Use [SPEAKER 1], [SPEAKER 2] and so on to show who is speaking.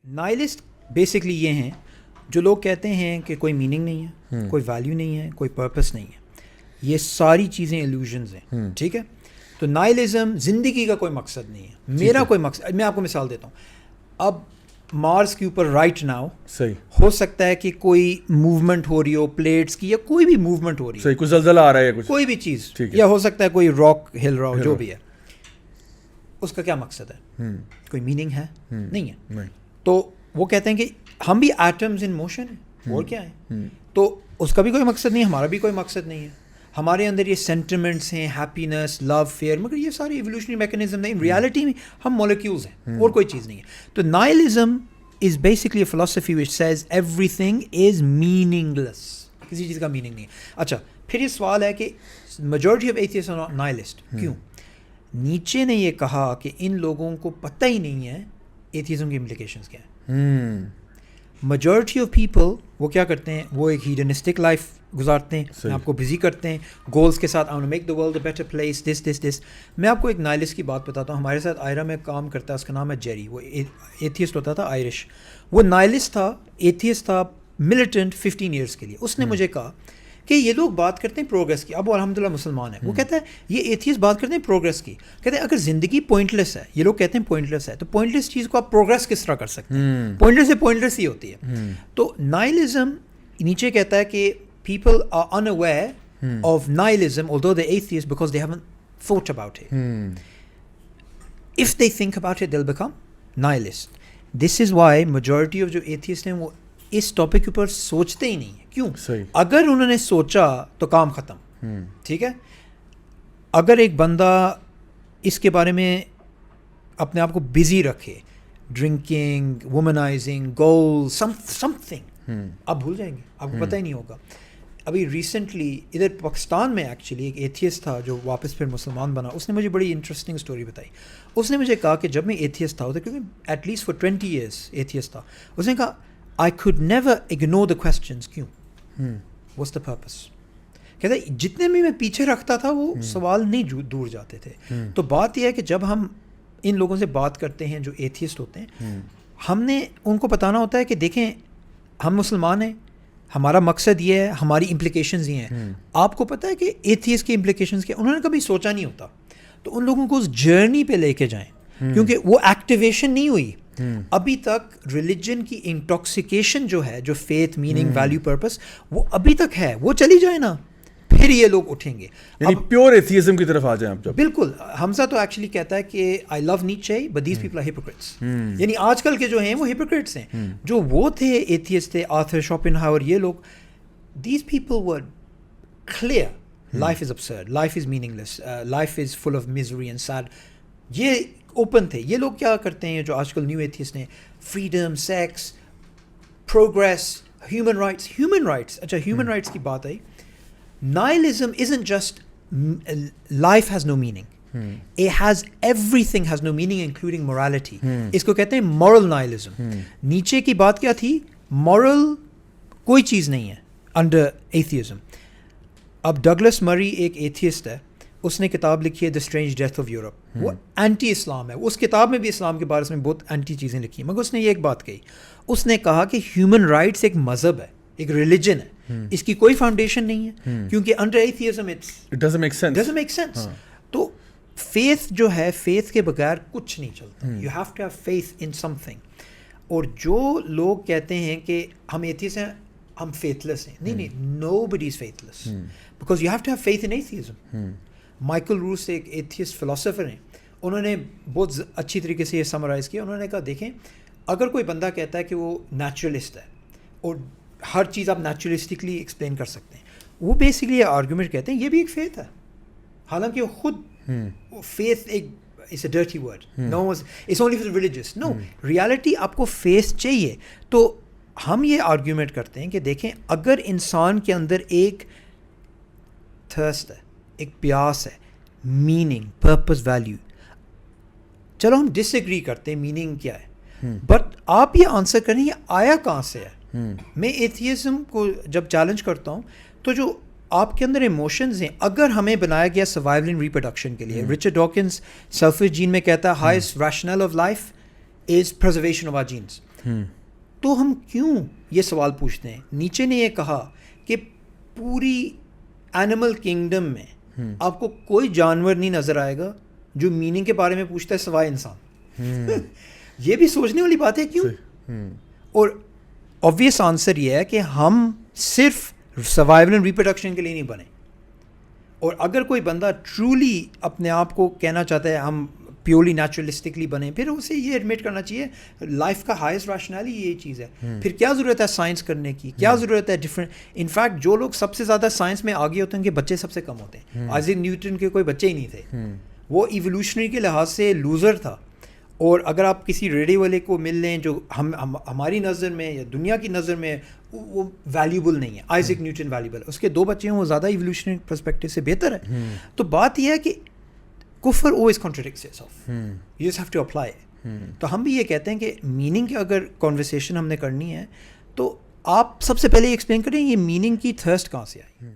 [SPEAKER 1] نائلسٹ basically یہ ہیں جو لوگ کہتے ہیں کہ کوئی میننگ نہیں ہے, کوئی ویلیو نہیں ہے, کوئی پرپس نہیں ہے. یہ ساری چیزیں ایلیوژنز ہیں, ٹھیک ہے. تو نائلزم زندگی کا کوئی مقصد نہیں ہے, میرا کوئی مقصد. میں آپ کو مثال دیتا ہوں. اب مارس کے اوپر رائٹ ناؤ ہو سکتا ہے کہ کوئی موومنٹ ہو رہی ہو پلیٹس کی, یا کوئی بھی موومنٹ ہو رہی ہے,
[SPEAKER 2] کوئی زلزلہ آ رہا ہے,
[SPEAKER 1] کوئی بھی چیز, یا ہو سکتا ہے کوئی راک ہل رہا ہو, جو بھی ہے. اس کا کیا مقصد ہے؟ کوئی میننگ ہے؟ نہیں ہے. تو وہ کہتے ہیں کہ ہم بھی ایٹمز ان موشن ہیں, اور کیا ہے. تو اس کا بھی کوئی مقصد نہیں ہے, ہمارا بھی کوئی مقصد نہیں ہے. ہمارے اندر یہ سینٹیمنٹس ہیں, ہیپینس, لو, فیئر, مگر یہ ساری ایولیوشنری میکینزم نہیں. ریالٹی میں ہم مولیکیولز ہیں, اور کوئی چیز نہیں ہے. تو nihilism is basically a philosophy which says everything is meaningless. کسی چیز کا میننگ نہیں ہے. اچھا, پھر یہ سوال ہے کہ میجورٹی آف ایتھیسٹس آر نائلسٹ. کیوں؟ نیچے نے یہ کہا کہ ان لوگوں کو پتہ ہی نہیں ہے ایتھیزم کی امپلیکیشنز کیا ہیں. میجورٹی آف پیپل وہ کیا کرتے ہیں, وہ ایک ہیڈنسٹک لائف گزارتے ہیں, اپنے آپ کو بزی کرتے ہیں گولز کے ساتھ. I want to make the world a better place, this. میں آپ کو ایک نائلسٹ کی بات بتاتا ہوں. ہمارے ساتھ آئرا میں کام کرتا ہے, اس کا نام ہے جیری. وہ ایتھیسٹ ہوتا تھا, آئرش. وہ نائلسٹ تھا, ایتھیسٹ تھا, ملیٹنٹ 15 ایئرس کے لیے. اس نے مجھے کہا کہ یہ لوگ بات کرتے ہیں پروگرس کی. اب وہ الحمدللہ مسلمان ہے. وہ کہتا ہے یہ ایتھیسٹ بات کرتے ہیں پروگرس کی. کہتے ہیں اگر زندگی پوائنٹ لیس ہے, یہ لوگ کہتے ہیں پوائنٹ لیس ہے, تو پوائنٹ لیس چیز کو آپ پروگرس کس طرح کر سکتے ہیں؟ پوائنٹ لیس سے پوائنٹ لیس ہی ہوتی ہے. تو نائلزم نیچے کہتا ہے کہ people are unaware of nihilism, although they're atheists, because they haven't thought about it. If they think about it, they'll become nihilist. This is why majority of جو atheists ہیں وہ اس ٹاپک کے اوپر سوچتے ہی نہیں ہیں. کیوں؟ اگر انہوں نے سوچا تو کام ختم. ٹھیک ہے. اگر ایک بندہ اس کے بارے میں اپنے آپ کو بزی رکھے, ڈرنکنگ, وومنائزنگ, گول, سم تھنگ, آپ بھول جائیں گے, آپ کو پتہ ہی نہیں ہوگا. ابھی ریسنٹلی ادھر پاکستان میں ایکچولی ایک ایتھیسٹ تھا جو واپس پھر مسلمان بنا. اس نے مجھے بڑی انٹرسٹنگ اسٹوری بتائی. اس نے مجھے کہا کہ جب میں ایتھیسٹ تھا, کیونکہ at least for 20 years atheist تھا, اس نے کہا I could never ignore the questions. کیوں؟ What's the purpose. کہتا ہے جتنے بھی میں پیچھے رکھتا تھا وہ سوال نہیں دور جاتے تھے. تو بات یہ ہے کہ جب ہم ان لوگوں سے بات کرتے ہیں جو ایتھیسٹ ہوتے ہیں, ہم نے ان کو بتانا ہوتا ہے کہ دیکھیں ہم مسلمان ہیں, ہمارا مقصد یہ ہے, ہماری امپلیکیشنز یہ ہیں. آپ کو پتہ ہے کہ ایتھیسٹ کی امپلیکیشنز کیا؟ انہوں نے کبھی سوچا نہیں ہوتا. تو ان لوگوں کو اس جرنی پہ لے کے جائیں, کیونکہ وہ ایکٹیویشن نہیں ہوئی ابھی تک. ریلیجن کی انٹاکسیکیشن جو ہے, جو فیتھ, میننگ, ویلیو, پرپس, وہ ابھی تک ہے. وہ چلی جائے نا, پھر یہ لوگ اٹھیں گے.
[SPEAKER 2] یعنی پیور ایتھیزم کی طرف آ جائیں آپ.
[SPEAKER 1] بالکل. حمزہ تو ایکچولی کہتا ہے کہ I love Nietzsche but these people are hypocrites. یعنی آج کل کے جو ہیں وہ ہپوکریٹس ہیں. جو وہ تھے ایتھیسٹ تھے, آرتھر شوپنہاور, یہ لوگ, these people were clear life is absurd, life is meaningless, life is full of misery and sad. یہ اوپن تھے. یہ لوگ کیا کرتے ہیں جو آج کل نیو ایتھیسٹ ہیں, freedom, sex, progress, human rights. Human rights, اچھا ہیومن رائٹس کی بات آئی. Nihilism isn't just life has no meaning. It has everything has no meaning including morality. اس کو کہتے ہیں moral nihilism. نیچے کی بات کیا تھی؟ moral کوئی چیز نہیں ہے under atheism. اب ڈگلس مری ایک ایتھیسٹ ہے, اس نے کتاب لکھی ہے The Strange Death of Europe. وہ اینٹی اسلام ہے. اس کتاب میں بھی اسلام کے بارے میں بہت اینٹی چیزیں لکھی ہیں, مگر اس نے یہ ایک بات کہی. اس نے کہا کہ ہیومن رائٹس ایک مذہب ہے, ایک ریلیجن ہے, اس کی کوئی فاؤنڈیشن نہیں ہے, کیونکہ under atheism it doesn't make sense. تو فیتھ جو ہے, فیتھ کے بغیر کچھ نہیں چلتا. You have to have faith in something. اور جو لوگ کہتے ہیں کہ ہم ایتھیسٹ ہیں, ہم فیتھ لیس ہیں, نہیں, nobody is faithless, because you have to have faith in atheism. Michael Ruse ایک ایتھیسٹ فلاسفر ہیں, انہوں نے بہت اچھی طریقے سے یہ سمرائز کیا. انہوں نے کہا دیکھیں, اگر کوئی بندہ کہتا ہے کہ وہ نیچرلسٹ ہے اور ہر چیز آپ نیچرلسٹکلی ایکسپلین کر سکتے ہیں, وہ بیسکلی یہ آرگومنٹ کہتے ہیں یہ بھی ایک فیتھ ہے, حالانکہ وہ خود فیتھ ایک it's a dirty word. No it's only for religious. No, reality آپ کو فیتھ چاہیے. تو ہم یہ آرگومنٹ کرتے ہیں کہ دیکھیں اگر انسان کے اندر ایک تھرسٹ ہے, ایک پیاس ہے, میننگ, پرپس, ویلیو, چلو ہم ڈس ایگری کرتے ہیں میننگ کیا ہے, بٹ آپ یہ آنسر کریں یہ آیا کہاں سے ہے. میں ایتھیزم کو جب چیلنج کرتا ہوں تو جو آپ کے اندر ایموشنز ہیں, اگر ہمیں بنایا گیا سروائیول اینڈ ریپروڈکشن کے لیے, رچرڈ ڈاکنز سیلفش جین میں کہتا ہے highest rational of life is preservation of our genes. تو ہم کیوں یہ سوال پوچھتے ہیں؟ نیچے نے یہ کہا کہ پوری اینیمل کنگڈم میں آپ کو کوئی جانور نہیں نظر آئے گا جو میننگ کے بارے میں پوچھتا ہے سوائے انسان. یہ بھی سوچنے والی بات ہے کیوں. اور obvious آنسر یہ ہے کہ ہم صرف سروائیول اینڈ ریپروڈکشن کے لیے نہیں بنے. اور اگر کوئی بندہ ٹرولی اپنے آپ کو کہنا چاہتا ہے ہم پیورلی نیچرلسٹکلی بنے, پھر اسے یہ ایڈمٹ کرنا چاہیے لائف کا ہائیسٹ ریشنل یہی چیز ہے. پھر کیا ضرورت ہے سائنس کرنے کی, کیا ضرورت ہے ڈفرینٹ. انفیکٹ جو لوگ سب سے زیادہ سائنس میں آگے ہوتے ہیں ان کے بچے سب سے کم ہوتے ہیں. آئزیک نیوٹن کے کوئی بچے ہی نہیں تھے, وہ ایولیوشنری کے لحاظ سے لوزر تھا. اور اگر آپ کسی ریڈیو والے کو مل لیں جو ہماری نظر میں یا دنیا کی نظر میں وہ ویلیوبل نہیں ہے, آئزیک نیوٹن ویلیوبل ہے, اس کے 2 بچے ہیں وہ زیادہ ایولیوشنری پرسپیکٹو سے بہتر ہے. تو بات یہ ہے کہ کفر always contradicts itself. You just have to apply it. تو ہم بھی یہ کہتے ہیں کہ میننگ کی اگر کنورسیشن ہم نے کرنی ہے تو آپ سب سے پہلے ایکسپلین کریں یہ میننگ کی تھرسٹ کہاں سے آئی.